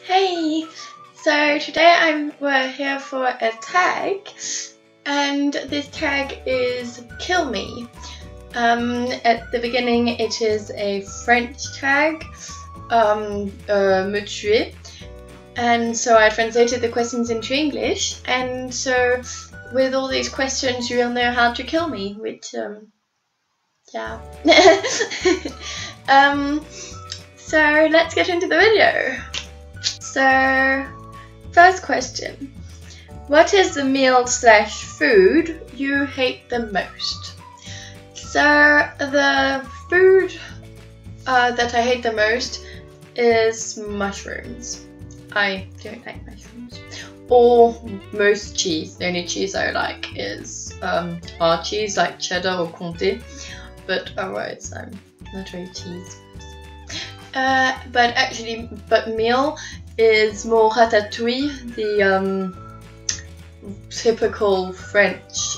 Hey! So today we're here for a tag, and this tag is kill me. At the beginning it is a French tag, me tuer, and so I translated the questions into English, and so with all these questions you will know how to kill me, which yeah. So let's get into the video. So, first question. What is the meal/food you hate the most? So, the food that I hate the most is mushrooms. I don't like mushrooms. Or most cheese. The only cheese I like is hard cheese like cheddar or comté. But otherwise, I'm not really cheese. But meal is more ratatouille, the typical French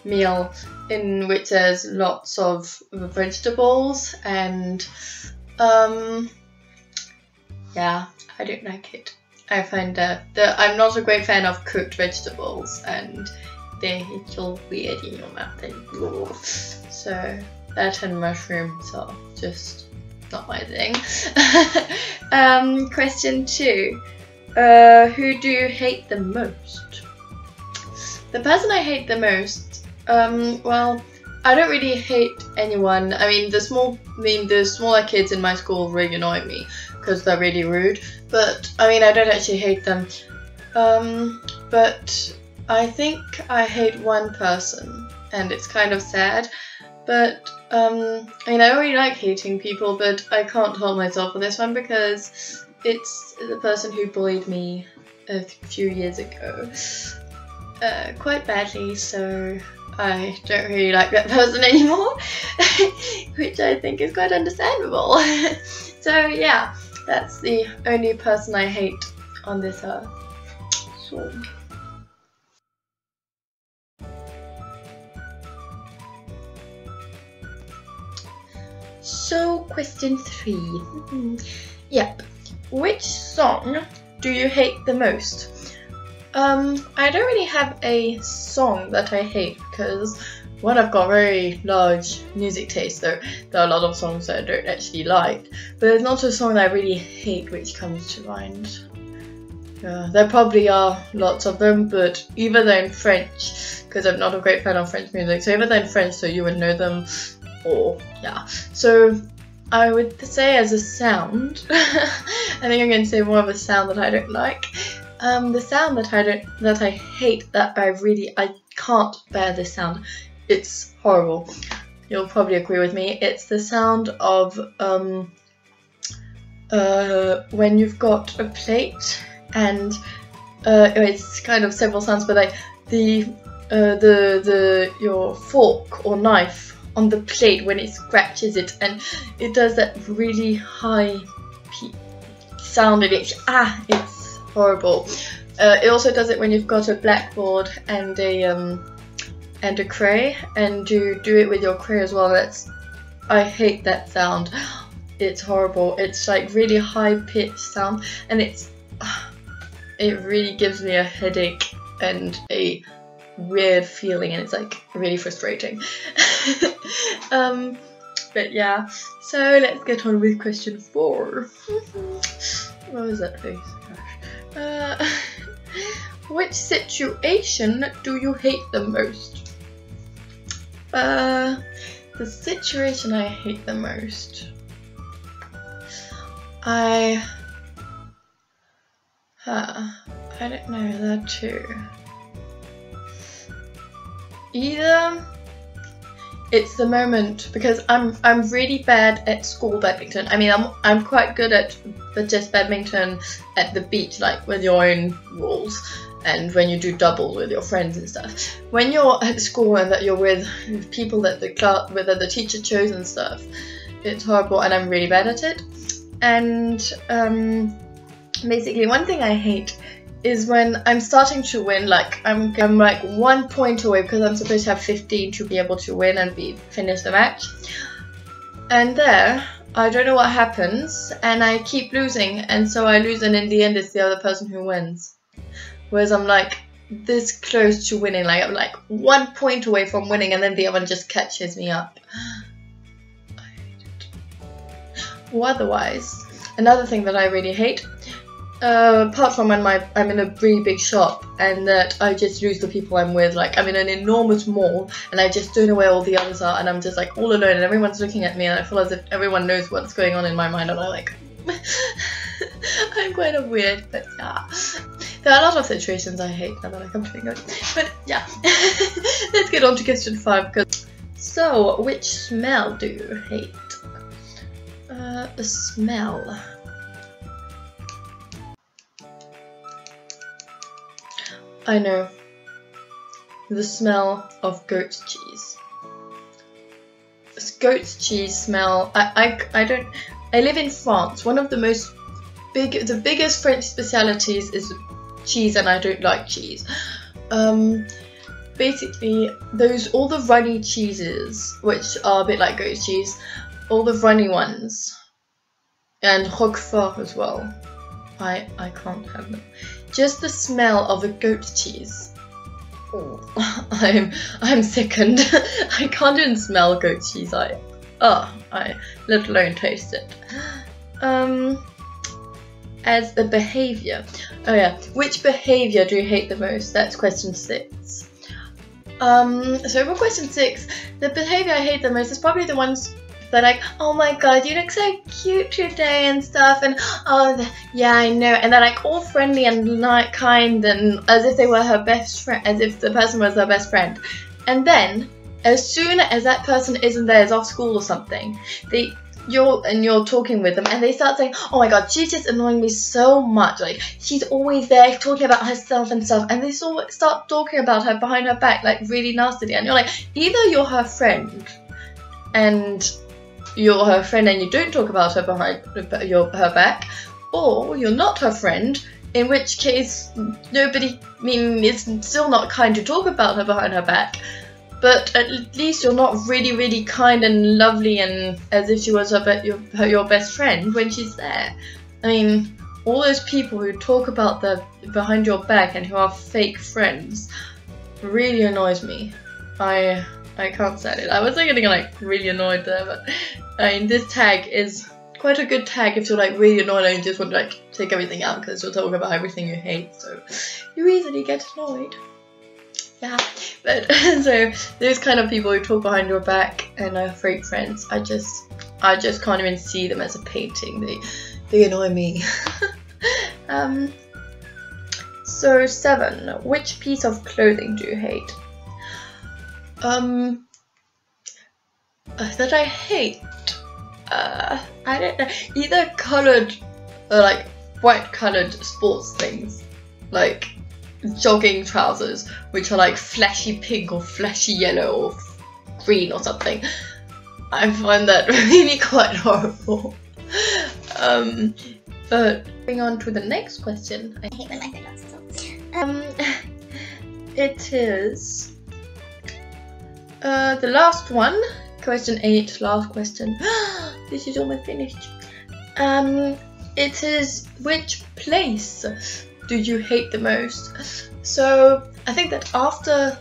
meal in which there's lots of vegetables and yeah, I don't like it. I find that I'm not a great fan of cooked vegetables and they feel weird in your mouth and so that and mushrooms are just not my thing. Question 2. Who do you hate the most? The person I hate the most, well, I don't really hate anyone. I mean, the smaller kids in my school really annoy me because they're really rude. But I mean, I don't actually hate them. But I think I hate one person, and it's kind of sad. But I mean, I don't really like hating people, but I can't hold myself for this one because it's the person who bullied me a few years ago quite badly, so I don't really like that person anymore, which I think is quite understandable. So yeah, that's the only person I hate on this earth. So question 3. Yep. Which song do you hate the most? I don't really have a song that I hate because one, I've got very large music taste, so there are a lot of songs that I don't actually like, but there's not a song that I really hate which comes to mind. There probably are lots of them, but either they're in French, because I'm not a great fan of French music, so either they're in French so you would know them, or yeah. So I would say as a sound, I think I'm going to say more of a sound that I don't like. The sound that I hate, that I can't bear this sound. It's horrible. You'll probably agree with me. It's the sound of when you've got a plate and it's kind of several sounds, but like your fork or knife on the plate when it scratches it, and it does that really high sound, and it's horrible. It also does it when you've got a blackboard and a cray, and you do it with your cray as well. I hate that sound. It's horrible. It's like really high pitched sound, and it really gives me a headache and a weird feeling, and it's like really frustrating. But yeah, so let's get on with question 4. What was that face? Gosh. Which situation do you hate the most? The situation I hate the most, I don't know, there are two. Either it's the moment, because I'm really bad at school badminton. I mean, I'm quite good at just badminton at the beach, like with your own rules, and when you do doubles with your friends and stuff. When you're at school and that you're with people that the teacher chose and stuff, it's horrible, and I'm really bad at it. And basically, one thing I hate is when I'm starting to win, like I'm like 1 point away because I'm supposed to have 15 to be able to win and finish the match. And there, I don't know what happens, and I keep losing, and so I lose, and in the end it's the other person who wins. Whereas I'm like this close to winning, like I'm like 1 point away from winning, and then the other one just catches me up. I hate it. Or otherwise, another thing that I really hate, apart from when I'm in a really big shop and that I just lose the people I'm with, like I'm in an enormous mall and I just don't know where all the others are, and I'm just like all alone and everyone's looking at me, and I feel as if everyone knows what's going on in my mind, and I'm like I'm kind of weird, but yeah. There are a lot of situations I hate now that I come to think of it. But yeah, let's get on to question 5. So, which smell do you hate? The smell. I know. The smell of goat's cheese. Goat's cheese smell. I live in France. One of the biggest French specialities is cheese, and I don't like cheese. Basically, all the runny cheeses, which are a bit like goat's cheese, all the runny ones, and Roquefort as well. I can't have them. Just the smell of a goat cheese. Oh, I'm sickened. I can't even smell goat cheese. I let alone taste it. As a behaviour. Oh yeah, which behaviour do you hate the most? That's question 6. So for question 6, the behaviour I hate the most is probably the ones that like, oh my god, you look so cute today and stuff, and oh yeah, I know, and they're like all friendly and kind, and as if they were her best friend, as if the person was her best friend. And then as soon as that person isn't there, is off school or something, you're talking with them and they start saying, oh my god, she's just annoying me so much, like she's always there talking about herself and stuff, and they start talking about her behind her back like really nastily, and you're like, either you're her friend and you don't talk about her behind her back, or you're not her friend, in which case it's still not kind to talk about her behind her back. But at least you're not really, really kind and lovely and as if she was your best friend when she's there. I mean, all those people who talk about behind your back and who are fake friends really annoys me. I can't stand it. I was getting like really annoyed there, but I mean, this tag is quite a good tag if you're like really annoyed and you just want to like take everything out, because you'll talk about everything you hate, so you easily get annoyed. Yeah, but so those kind of people who talk behind your back and are fake friends, I just can't even see them as a painting. They annoy me. So 7. Which piece of clothing do you hate? That I hate. I don't know. Either coloured or like white coloured sports things, like jogging trousers, which are like flashy pink or flashy yellow or green or something. I find that really quite horrible. But going on to the next question. I hate when I forgot. It is the last one, question 8, last question. This is almost finished. It is, which place do you hate the most? So I think that after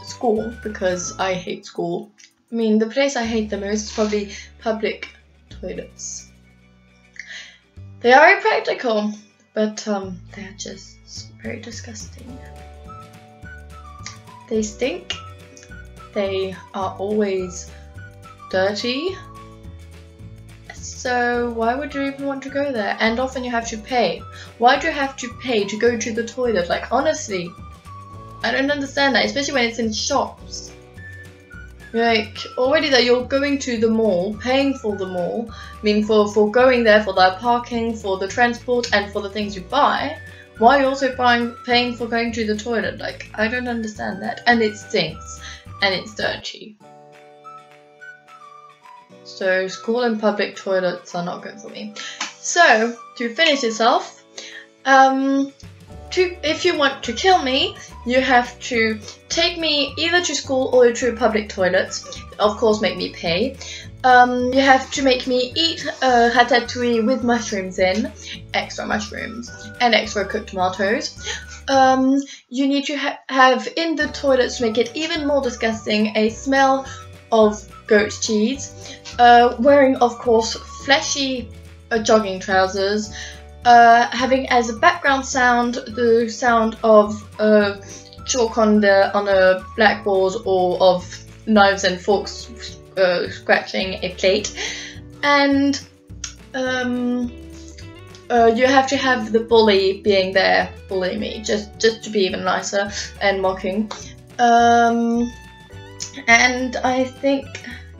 school, because I hate school, I mean the place I hate the most is probably public toilets. They are very practical, but they're just very disgusting. They stink. They are always dirty. So why would you even want to go there? And often you have to pay. Why do you have to pay to go to the toilet? Like, honestly, I don't understand that, especially when it's in shops. Like, already that you're going to the mall, paying for the mall, I mean for going there, for the parking, for the transport, and for the things you buy. Why are you also paying for going to the toilet? Like, I don't understand that. And it stinks. And it's dirty. So school and public toilets are not good for me. So to finish this off, if you want to kill me, you have to take me either to school or to public toilets. Of course, make me pay. You have to make me eat ratatouille with mushrooms in, extra mushrooms, and extra cooked tomatoes. You need to have in the toilets, to make it even more disgusting, a smell of goat cheese. Wearing, of course, fleshy jogging trousers. Having as a background sound the sound of chalk on a blackboard, or of knives and forks scratching a plate. And you have to have the bully being there, bullying me, just to be even nicer and mocking. And I think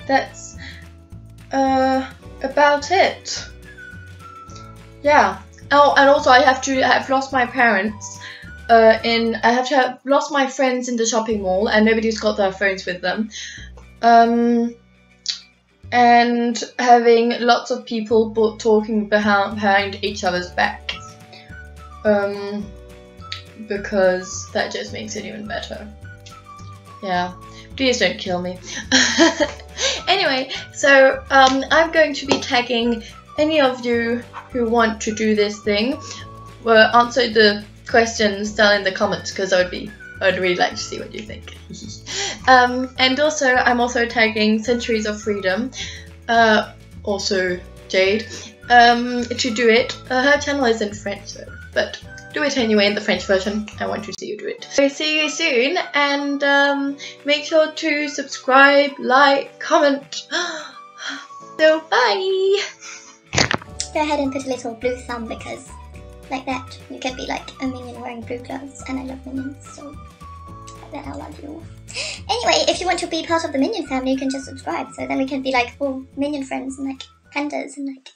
that's about it. Yeah. Oh, and also I have to have lost my parents. I have to have lost my friends in the shopping mall, and nobody's got their phones with them. And having lots of people talking behind each other's back. Because that just makes it even better. Yeah. Please don't kill me. Anyway, so I'm going to be tagging any of you who want to do this thing. Answer the questions down in the comments, because I'd really like to see what you think. And also, I'm also tagging Centuries of Freedom, also Jade, to do it. Her channel is in French though, but do it anyway in the French version. I want to see you do it. So see you soon, and make sure to subscribe, like, comment. So bye! Go ahead and put a little blue thumb, because like that you can be like a minion wearing blue gloves, and I love minions, so like that I love you. Anyway, if you want to be part of the minion family, you can just subscribe, so then we can be like all minion friends and like pandas and like